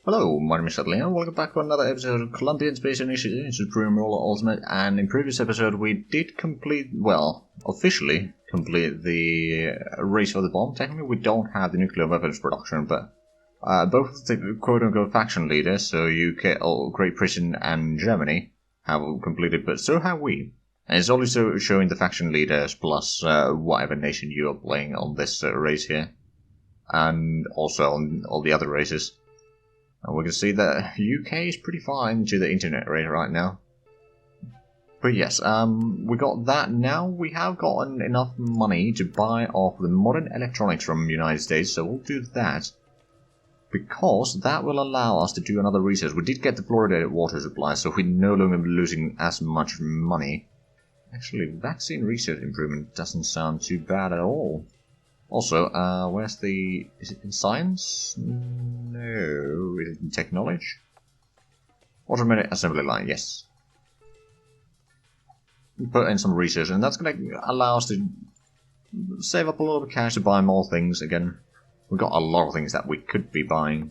Hello, my name is Leon, and welcome back to another episode of Colombian Space Initiative Supreme Ruler Ultimate. And in previous episode we did complete, well, officially complete the race for the bomb. Technically we don't have the nuclear weapons production, but both the quote-unquote faction leaders, so UK, Great Britain and Germany, have completed, but so have we. And it's also showing the faction leaders plus whatever nation you are playing on this race here, and also on all the other races. And we can see that UK is pretty far into the internet rate right now. But yes, we got that. Now we have gotten enough money to buy off the modern electronics from the United States, so we'll do that. Because that will allow us to do another research. We did get the fluoridated water supply, so we're no longer losing as much money. Actually, vaccine research improvement doesn't sound too bad at all. Also, where's the... is it in science? No. Is it in technology? Automated assembly line, yes. We put in some research, and that's going to allow us to save up a lot of cash to buy more things again. We've got a lot of things that we could be buying.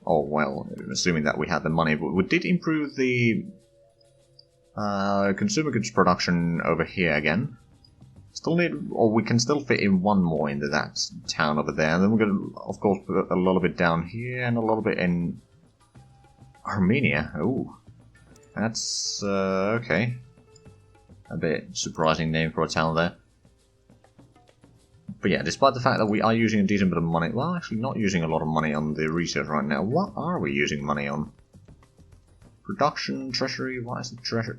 Oh, well, assuming that we had the money. But we did improve the consumer goods production over here again. Still need, or we can still fit in one more into that town over there. And then we're going to, of course, put a little bit down here and a little bit in Armenia. Oh, that's okay. A bit surprising name for a town there. But yeah, despite the fact that we are using a decent bit of money, well, actually not using a lot of money on the research right now. What are we using money on? Production, treasury, what is the treasury?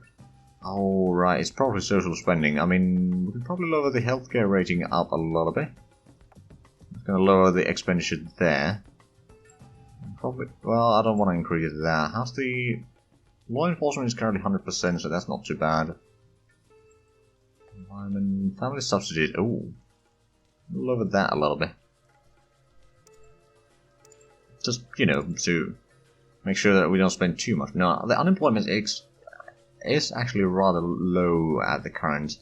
Oh, right, it's probably social spending. I mean, we can probably lower the healthcare rating up a little bit. It's going to lower the expenditure there. Probably, well, I don't want to increase that. How's the... law enforcement is currently 100%, so that's not too bad. Environment, family subsidies, oh. Lower that a little bit. Just, you know, to make sure that we don't spend too much. No, the unemployment is actually rather low at the current.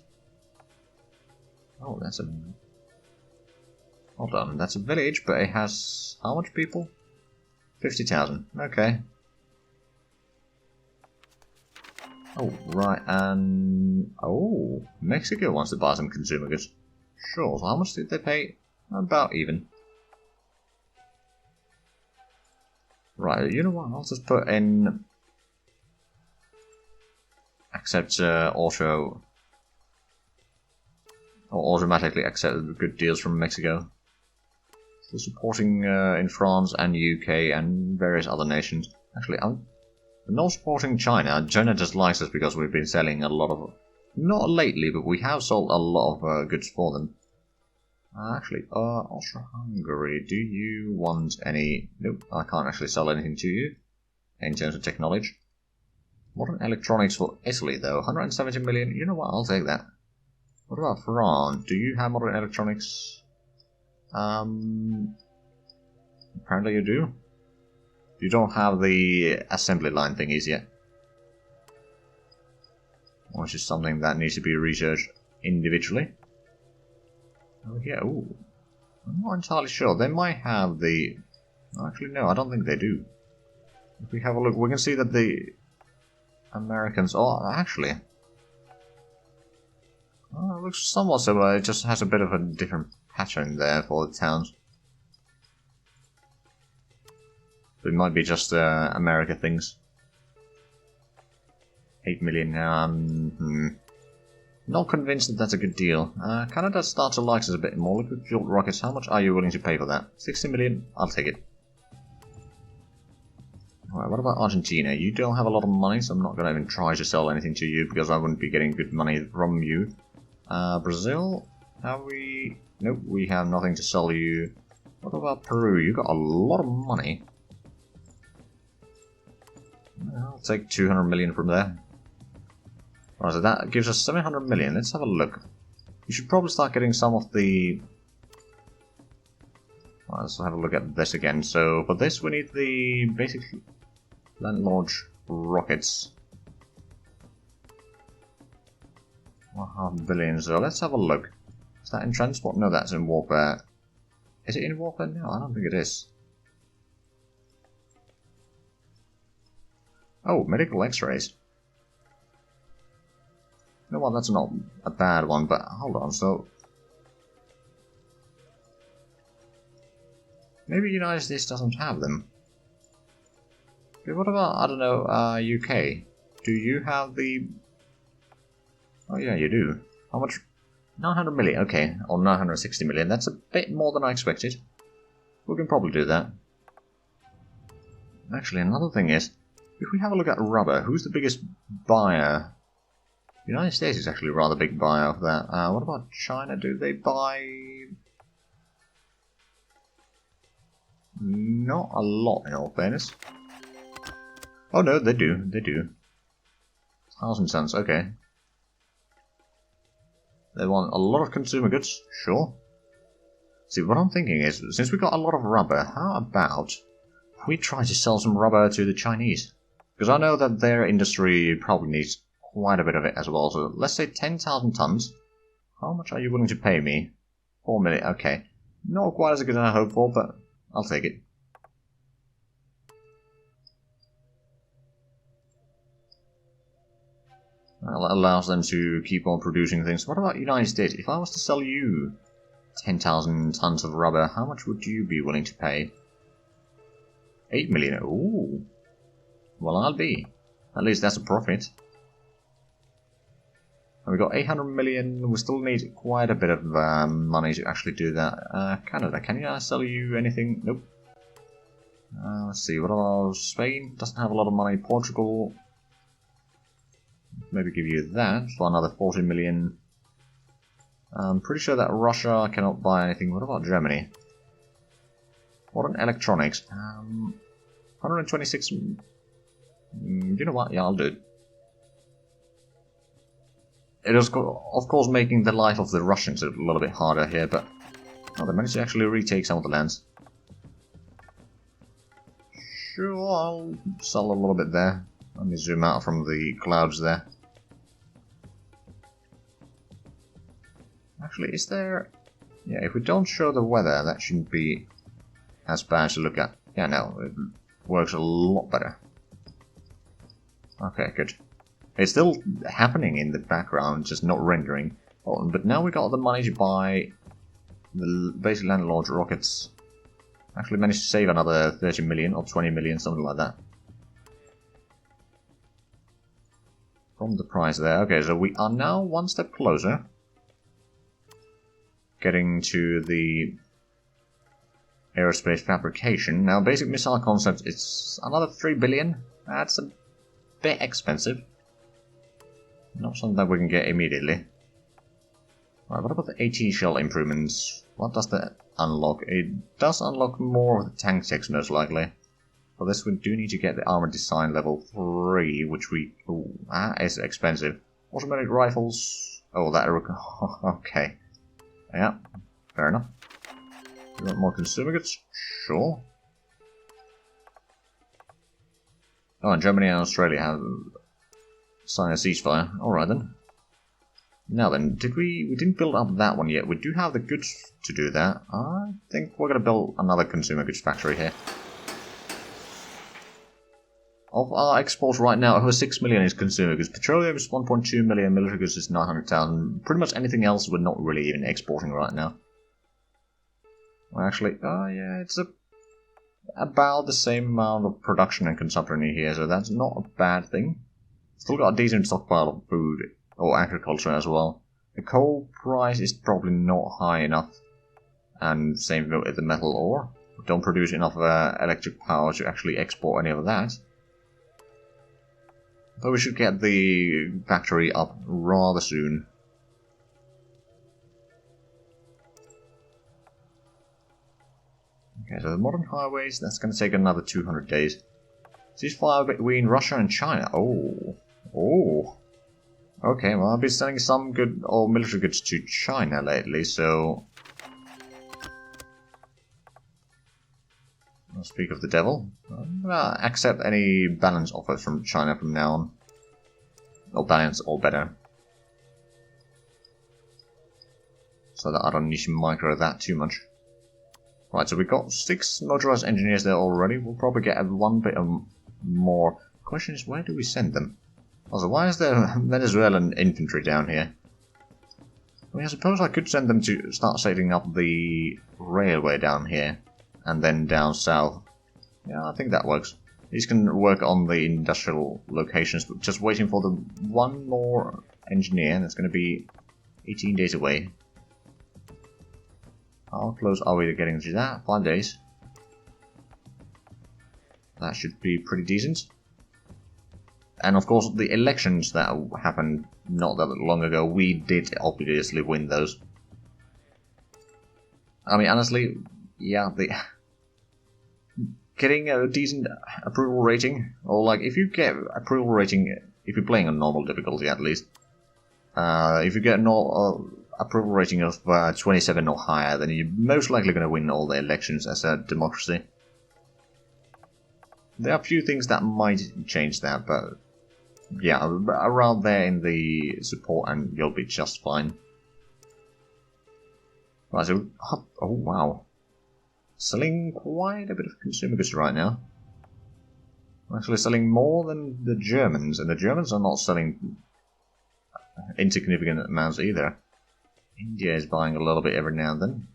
Oh, that's a... hold on, that's a village, but it has... how much people? 50,000, okay. Oh, right, and... oh, Mexico wants to buy some consumer goods. Sure, so how much did they pay? About even. Right, you know what, I'll just put in... accept auto... or automatically accept good deals from Mexico. Still supporting in France and UK and various other nations. Actually, I'm not supporting China. China just likes us because we've been selling a lot of... not lately, but we have sold a lot of goods for them. Actually, Austria-Hungary, do you want any... nope, I can't actually sell anything to you in terms of technology. Modern electronics for Italy, though. 170 million. You know what? I'll take that. What about France? Do you have modern electronics? Apparently you do. You don't have the assembly line thingies yet. Which is something that needs to be researched individually. Oh, yeah. Ooh. I'm not entirely sure. They might have the... actually, no, I don't think they do. If we have a look, we can see that the... Americans... oh, actually... oh, it looks somewhat similar, it just has a bit of a different pattern there for the towns. So it might be just America things. 8 million, not convinced that that's a good deal. Canada starts to like us a bit more. Liquid fueled rockets, how much are you willing to pay for that? 60 million? I'll take it. Alright, what about Argentina? You don't have a lot of money, so I'm not going to even try to sell anything to you because I wouldn't be getting good money from you. Brazil? Have we... nope, we have nothing to sell you. What about Peru? You got a lot of money. I'll take 200 million from there. Alright, so that gives us 700 million. Let's have a look. You should probably start getting some of the... well, let's have a look at this again. So, for this we need the basic land-launched rockets. 1.5 billion, so let's have a look. Is that in transport? No, that's in warfare. Is it in warfare? No, I don't think it is. Oh, medical x-rays. You know what, that's not a bad one, but hold on, so... maybe the United States doesn't have them. Okay, what about, I don't know, UK? Do you have the... oh yeah, you do. How much? 900 million, okay. Or 960 million, that's a bit more than I expected. We can probably do that. Actually, another thing is, if we have a look at rubber, who's the biggest buyer? The United States is actually a rather big buyer of that. What about China? Do they buy... not a lot, in all fairness. Oh no, they do, they do. 1,000 tons, okay. They want a lot of consumer goods, sure. See, what I'm thinking is, since we got a lot of rubber, how about we try to sell some rubber to the Chinese? Because I know that their industry probably needs quite a bit of it as well, so let's say 10,000 tons. How much are you willing to pay me? 4 million, okay. Not quite as good as I hoped for, but I'll take it. That allows them to keep on producing things. What about United States? If I was to sell you 10,000 tons of rubber, how much would you be willing to pay? 8 million. Ooh. Well, I'll be. At least that's a profit. And we got 800 million. We still need quite a bit of money to actually do that. Canada, can I sell you anything? Nope. Let's see. What about Spain? Doesn't have a lot of money. Portugal. Maybe give you that for another 40 million. I'm pretty sure that Russia cannot buy anything. What about Germany? Modern electronics. 126. You know what? Yeah, I'll do it. It is, of course, making the life of the Russians a little bit harder here, but oh, they managed to actually retake some of the lands. Sure, I'll sell a little bit there. Let me zoom out from the clouds there. Actually, is there... yeah, if we don't show the weather, that shouldn't be as bad to look at. Yeah, no, it works a lot better. Okay, good. It's still happening in the background, just not rendering. Oh, but now we got the money to buy the basic land launch rockets. Actually managed to save another 30 million or 20 million, something like that. From the price there. Okay, so we are now one step closer. Getting to the aerospace fabrication. Now, basic missile concept, it's another 3 billion. That's a bit expensive. Not something that we can get immediately. Right, what about the AT shell improvements? What does that unlock? It does unlock more of the tank techs, most likely. For this, we do need to get the armor design level 3, which we... ooh, that is expensive. Automatic rifles... oh, that... okay. Yeah, fair enough. You want more consumer goods? Sure. Oh, and Germany and Australia have signed a ceasefire. Alright then. Now then, we didn't build up that one yet. We do have the goods to do that. I think we're going to build another consumer goods factory here. Of our exports right now, over 6 million is consumer goods. Petroleum is 1.2 million, military goods is 900,000. Pretty much anything else we're not really even exporting right now. Well, actually, yeah, it's about the same amount of production and consumption in here, so that's not a bad thing. Still got a decent stockpile of food, or agriculture as well. The coal price is probably not high enough, and same with the metal ore. We don't produce enough electric power to actually export any of that. But we should get the factory up rather soon. Okay, so the modern highways, that's going to take another 200 days. Ceasefire between Russia and China. Oh. Oh. Okay, well, I've been selling some good or military goods to China lately, so... I'll speak of the devil. Accept any balance offers from China from now on. Or balance, or better. So that I don't need to micro that too much. Right, so we've got 6 motorized engineers there already. We'll probably get one bit of more question is, where do we send them? Also, why is there Venezuelan infantry down here? I mean, I suppose I could send them to start setting up the railway down here, and then down south. Yeah, I think that works. These can work on the industrial locations, but just waiting for the one more engineer. That's going to be 18 days away. How close are we to getting to that? 5 days. That should be pretty decent. And of course, the elections that happened not that long ago, we did obviously win those. I mean, honestly, yeah, getting a decent approval rating, or like, if you get approval rating, if you're playing on normal difficulty at least, if you get no approval rating of 27 or higher, then you're most likely going to win all the elections as a democracy. There are a few things that might change that, but yeah, around there in the support and you'll be just fine. Right, so, oh wow. Selling quite a bit of consumer goods right now. I'm actually selling more than the Germans, and the Germans are not selling insignificant amounts either. India is buying a little bit every now and then.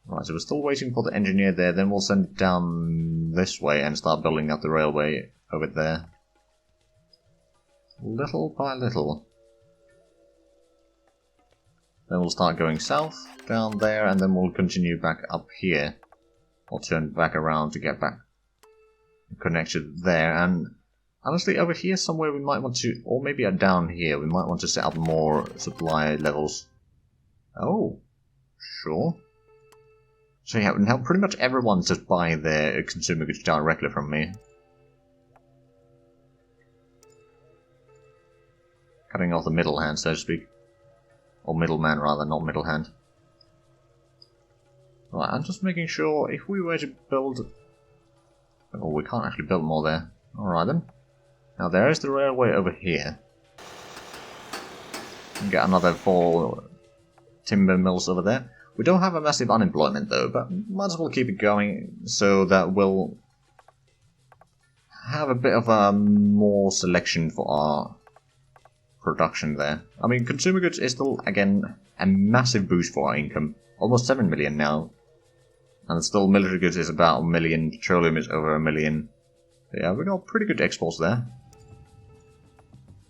Right, so we're still waiting for the engineer there, then we'll send it down this way and start building up the railway over there. Little by little. Then we'll start going south, down there, and then we'll continue back up here. Or turn back around to get back connected there, and honestly over here somewhere we might want to, or maybe down here, we might want to set up more supply levels. Oh, sure. So yeah, now pretty much everyone's just buying their consumer goods directly from me. Cutting off the middle hand, so to speak. Or middleman rather, not middle hand. Right, I'm just making sure if we were to build... Oh, we can't actually build more there. Alright then. Now there is the railway over here. Get another 4 timber mills over there. We don't have a massive unemployment though, but might as well keep it going so that we'll have a bit of a more selection for our production there. I mean, consumer goods is still, again, a massive boost for our income. Almost 7 million now. And still military goods is about 1 million, petroleum is over 1 million. So yeah, we got pretty good exports there.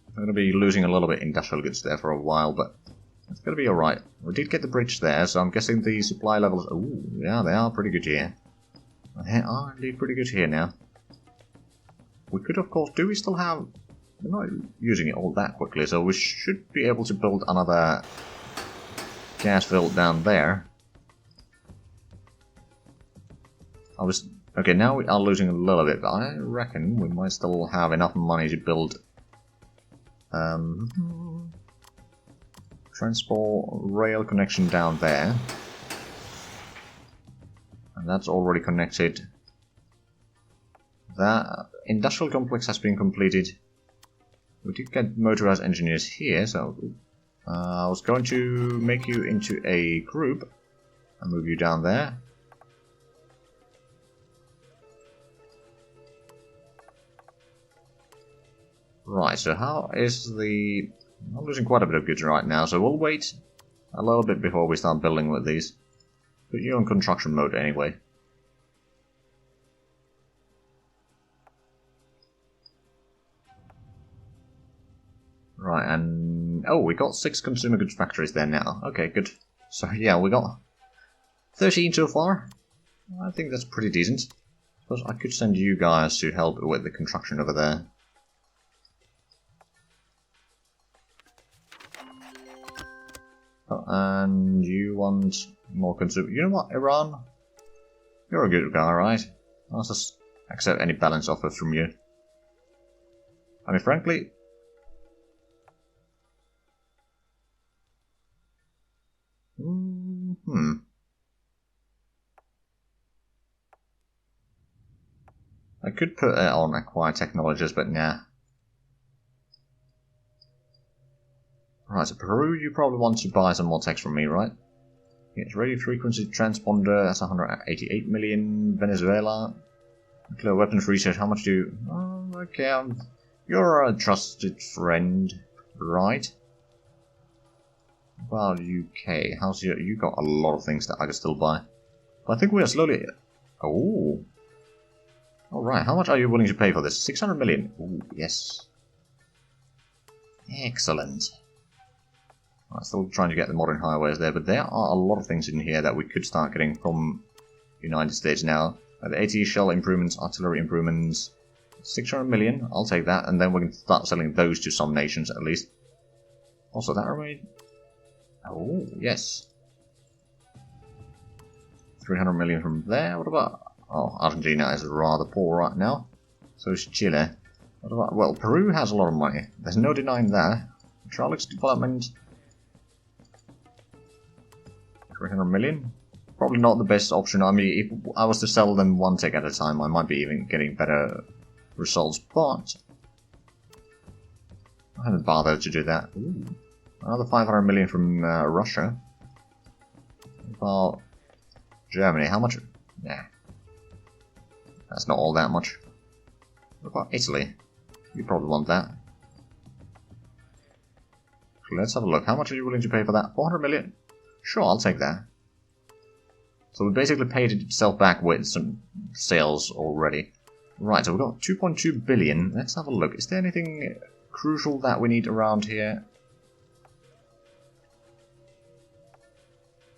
I'm going to be losing a little bit industrial goods there for a while, but it's going to be alright. We did get the bridge there, so I'm guessing the supply levels... Ooh, yeah, they are pretty good here. They are indeed pretty good here now. We could, of course... Do we still have... We're not using it all that quickly, so we should be able to build another gas field down there. Okay, now we are losing a little bit, but I reckon we might still have enough money to build... transport rail connection down there. And that's already connected. That industrial complex has been completed. We did get motorized engineers here, so I was going to make you into a group and move you down there. Right, so how is the... I'm losing quite a bit of goods right now, so we'll wait a little bit before we start building with these. Put you on construction mode anyway. Right, and... Oh, we got 6 consumer goods factories there now. Okay, good. So yeah, we got 13 so far. I think that's pretty decent. Suppose I could send you guys to help with the construction over there. Oh, and you want more consumer... You know what, Iran? You're a good guy, right? I'll just accept any balance offers from you. I mean, frankly... I could put it on acquire technologies, but nah. Right, so Peru, you probably want to buy some more techs from me, right? It's radio frequency transponder, that's 188 million. Venezuela. Nuclear weapons research, how much do you... Oh, okay, you're a trusted friend, right? Well, UK, how's your... You got a lot of things that I can still buy. But I think we are slowly... Oh! Alright, how much are you willing to pay for this? 600 million. Ooh, yes. Excellent. I'm still trying to get the modern highways there, but there are a lot of things in here that we could start getting from the United States now. The AT shell improvements, artillery improvements, 600 million, I'll take that, and then we can start selling those to some nations at least. Also, that remained... Oh, yes. 300 million from there, what about... Oh, Argentina is rather poor right now. So is Chile. What about... Well, Peru has a lot of money, there's no denying that. Hydraulics development... 300 million? Probably not the best option. I mean, if I was to sell them one tick at a time, I might be even getting better results, but I haven't bothered to do that. Ooh. Another 500 million from Russia. About Germany, how much? Nah. That's not all that much. What about Italy? You probably want that. So let's have a look. How much are you willing to pay for that? 400 million? Sure, I'll take that. So we basically paid itself back with some sales already. Right, so we've got 2.2 billion. Let's have a look. Is there anything crucial that we need around here?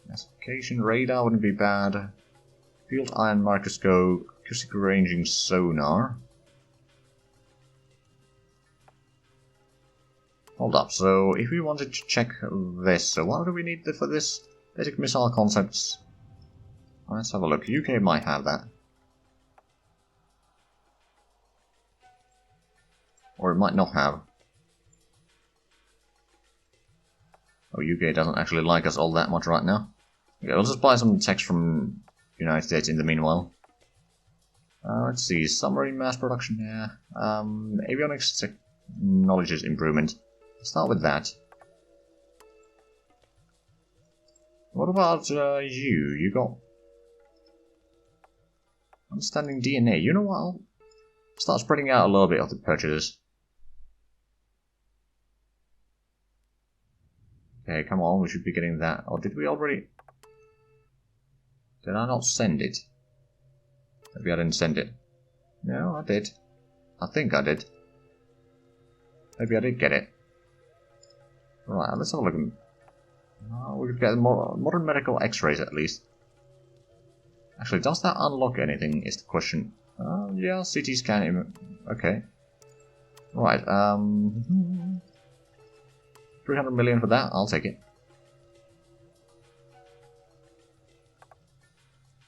Classification radar wouldn't be bad. Field ion microscope, acoustic ranging sonar. Hold up, so if we wanted to check this, so what do we need for this? Basic missile concepts. Let's have a look. UK might have that. Or it might not have. Oh, UK doesn't actually like us all that much right now. Okay, we'll just buy some text from United States in the meanwhile. Let's see, submarine mass production, yeah. Avionics technologies improvement. Let's start with that. What about you? You got... Understanding DNA. You know what? I'll start spreading out a little bit of the purchases. Okay, come on, we should be getting that. Or did we already... Did I not send it? Maybe I didn't send it. No, I did. I think I did. Maybe I did get it. Right, let's have a look. We could get more modern medical x-rays at least. Actually, does that unlock anything is the question. Yeah, CT scan. Okay. Right, 300 million for that, I'll take it.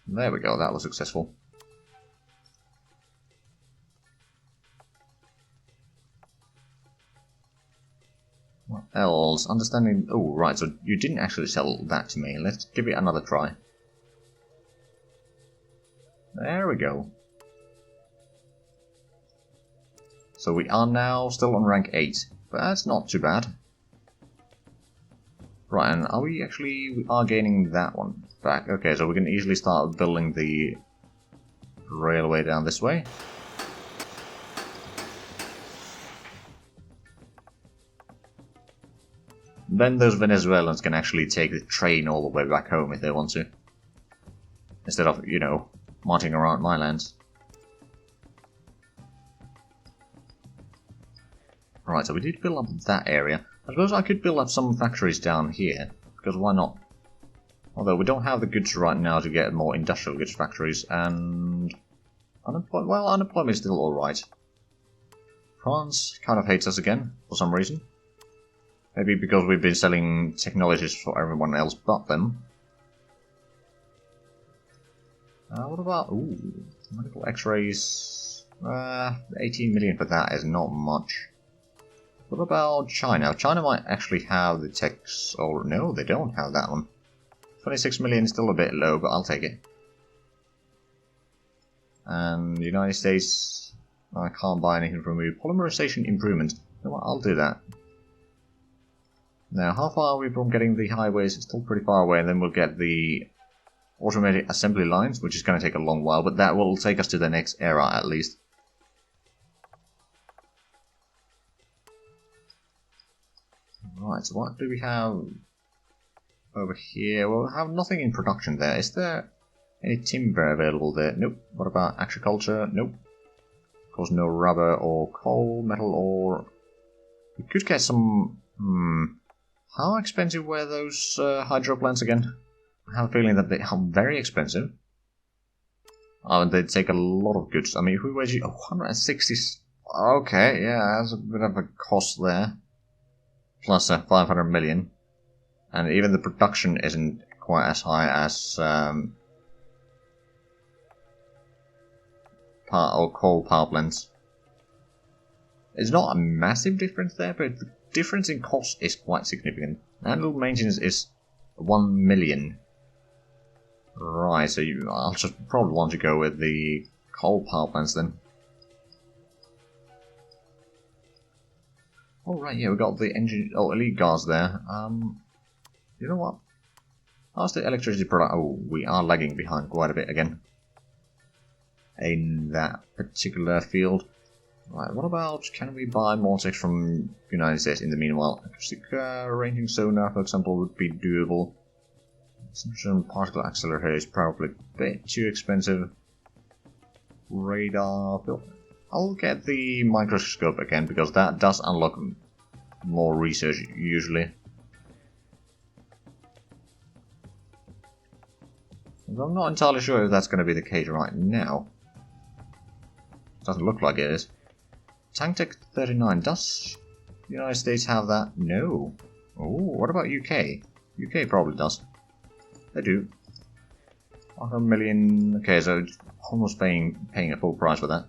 There we go, that was successful. What else? Understanding... Oh, right, so you didn't actually sell that to me. Let's give it another try. There we go. So we are now still on rank 8, but that's not too bad. Right, and are we actually... We are gaining that one back. Okay, so we can easily start building the railway down this way. Then those Venezuelans can actually take the train all the way back home if they want to. Instead of, you know, marching around my lands. Right, so we did build up that area. I suppose I could build up some factories down here, because why not? Although we don't have the goods right now to get more industrial goods factories, and... unemployment is still alright. France kind of hates us again, for some reason. Maybe because we've been selling technologies for everyone else but them. What about... Ooh, medical x-rays... 18 million for that is not much. What about China? China might actually have the techs... Or no, they don't have that one. 26 million is still a bit low, but I'll take it. And the United States... I can't buy anything from you. Polymerization improvement. You know what, I'll do that. Now, how far are we from getting the highways? It's still pretty far away, and then we'll get the automated assembly lines, which is going to take a long while, but that will take us to the next era at least. Right, so what do we have over here? Well, we have nothing in production there. Is there any timber available there? Nope. What about agriculture? Nope. Of course, no rubber or coal, metal, or... We could get some... How expensive were those hydro plants again? I have a feeling that they are very expensive. Oh, and they take a lot of goods. I mean, if we were to... 160... Okay, yeah, that's a bit of a cost there. Plus 500 million. And even the production isn't quite as high as coal power plants. It's not a massive difference there, but the difference in cost is quite significant. Annual maintenance is 1 million. Right, so I'll just probably want to go with the coal power plants then. Alright, yeah, we got the engine, elite guards there. You know what? How's the electricity product? Oh, we are lagging behind quite a bit again. In that particular field. Right, what about, can we buy more tech from United States in the meanwhile? Acoustic ranging sonar, for example, would be doable. Some particle accelerator is probably a bit too expensive. Radar, I'll get the microscope again, because that does unlock more research, usually. I'm not entirely sure if that's going to be the case right now. Doesn't look like it is. Tank Tech 39, does the United States have that? No. Oh, what about UK? UK probably does. They do. 100 million, okay, so it's almost paying a full price for that.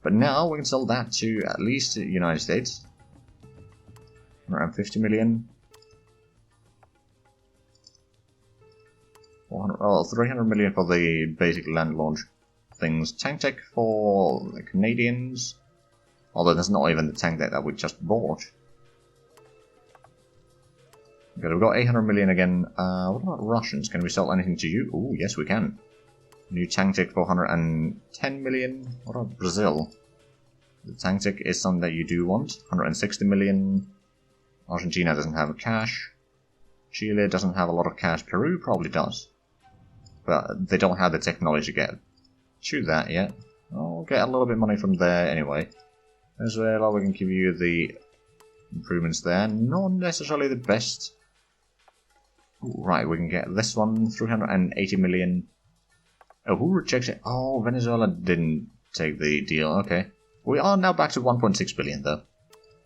But now we can sell that to at least the United States. Around 50 million. 300 million for the basic land launch things. Tank tech for the Canadians. Although that's not even the tank deck that we just bought. Okay, we've got 800 million again. What about Russians? Can we sell anything to you? Oh, yes we can. New tank tech for 110 million. What about Brazil? The tank tech is something that you do want. 160 million. Argentina doesn't have cash. Chile doesn't have a lot of cash. Peru probably does. But they don't have the technology to get to that yet. I'll get a little bit of money from there anyway. Venezuela, we can give you the improvements there. Not necessarily the best. Ooh, right, we can get this one. 380 million. Oh, who rejects it? Oh, Venezuela didn't take the deal. Okay. We are now back to 1.6 billion though.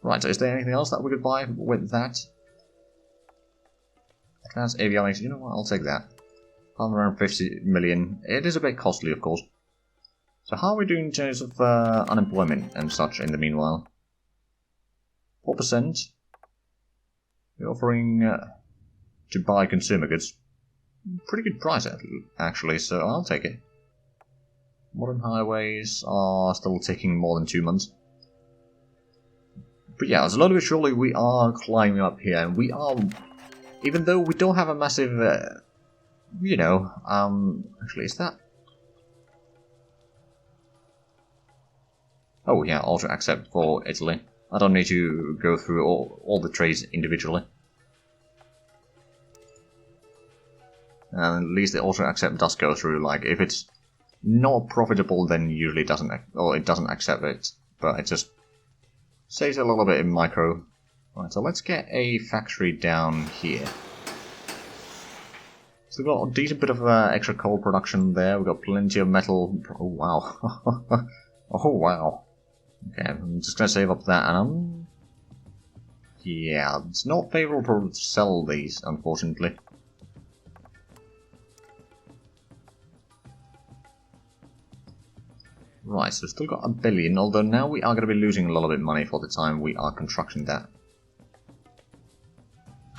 Right, so is there anything else that we could buy with that? Advanced avionics, you know what, I'll take that. 550 million. It is a bit costly, of course. So how are we doing in terms of unemployment and such in the meanwhile? 4%. We're offering to buy consumer goods. Pretty good price, actually, so I'll take it. Modern highways are still taking more than 2 months. But yeah, slowly but surely we are climbing up here, and we are... Even though we don't have a massive... actually, is that... Oh yeah, auto accept for Italy. I don't need to go through all the trades individually. And at least the auto accept does go through, like, if it's not profitable, then usually it doesn't accept it, but it just saves a little bit in micro. Right, so let's get a factory down here. So we've got a decent bit of extra coal production there, we've got plenty of metal. Oh wow. Oh wow. Okay, I'm just gonna save up that, and yeah, it's not favourable to sell these, unfortunately. Right, so we've still got 1 billion, although now we are going to be losing a little bit of money for the time we are constructing that.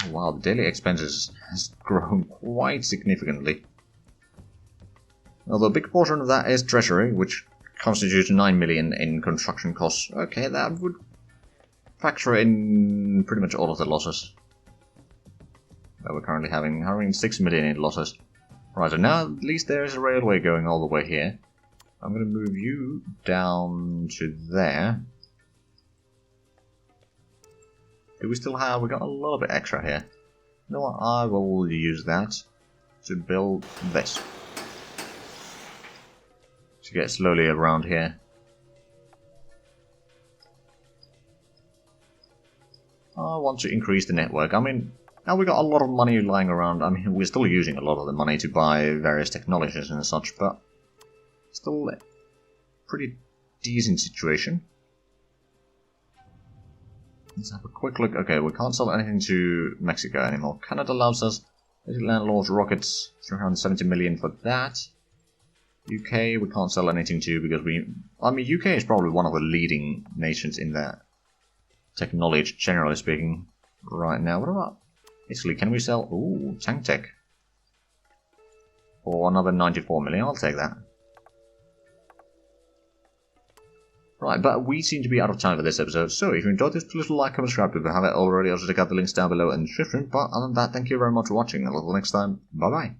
Oh wow, the daily expenses has grown quite significantly. Although a big portion of that is treasury, which constitutes 9 million in construction costs. Okay, that would factor in pretty much all of the losses. that we're currently having 6 million in losses. Right, so now at least there is a railway going all the way here. I'm going to move you down to there. Do we still have... we got a little bit extra here. You know what, I will use that to build this. To get slowly around here. I want to increase the network. I mean, now we got a lot of money lying around. I mean, we're still using a lot of the money to buy various technologies and such, but still a pretty decent situation. Let's have a quick look. Okay, we can't sell anything to Mexico anymore. Canada allows us. Landlord rockets, 370 million for that. UK, we can't sell anything to because I mean, UK is probably one of the leading nations in that technology, generally speaking, right now. What about Italy? Can we sell? Ooh, tank tech. For another 94 million, I'll take that. Right, but we seem to be out of time for this episode, so if you enjoyed this, please like, comment, subscribe if you haven't already. Also check out the links down below in the description, but other than that, thank you very much for watching, and until next time, bye bye.